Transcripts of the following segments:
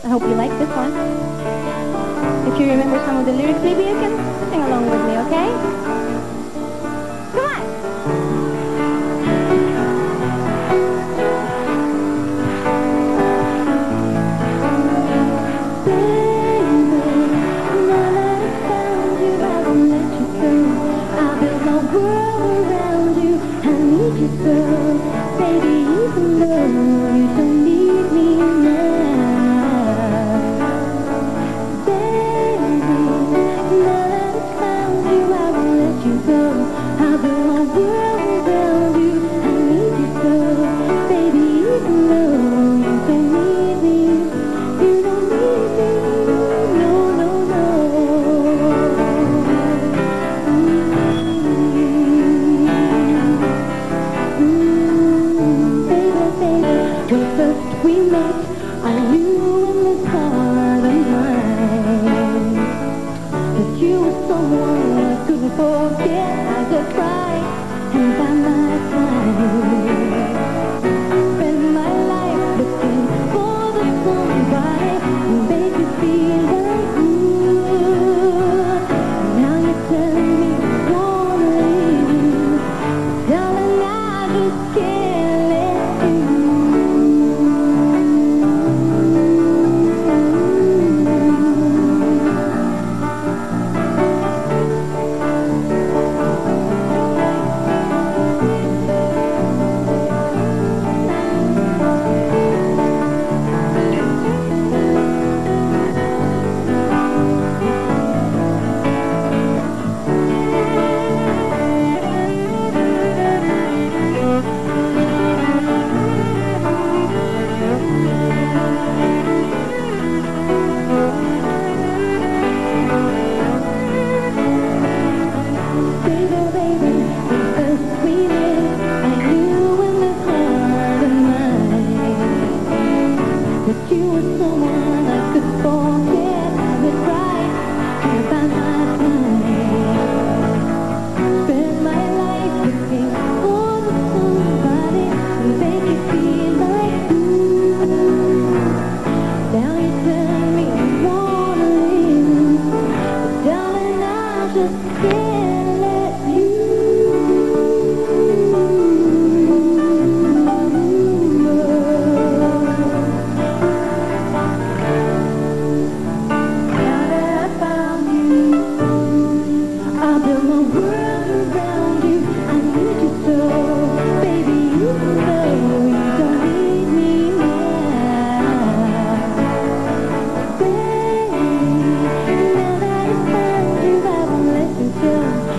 I hope you like this one. If you remember some of the lyrics, maybe you can sing along with me, okay? Come on! Baby, even though you don't need me now, baby, now that I found you, I won't let you go. I'll build my world around you, I need you so. Baby, even though you don't need me, you don't need me, no, no, no. When first we met, I knew in this heart of mine that you were someone I couldn't forget. I could cry and find my time, spend my life looking for the somebody who made me feel like good. Now you tell me you wanna leave, darling, I just can't let you. You were someone I could forget. I would cry and find my time, spend my life looking for somebody who make you feel like you. Now you tell me you wanna leave, but darling, I just can't let you.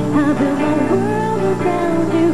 I built my world around you.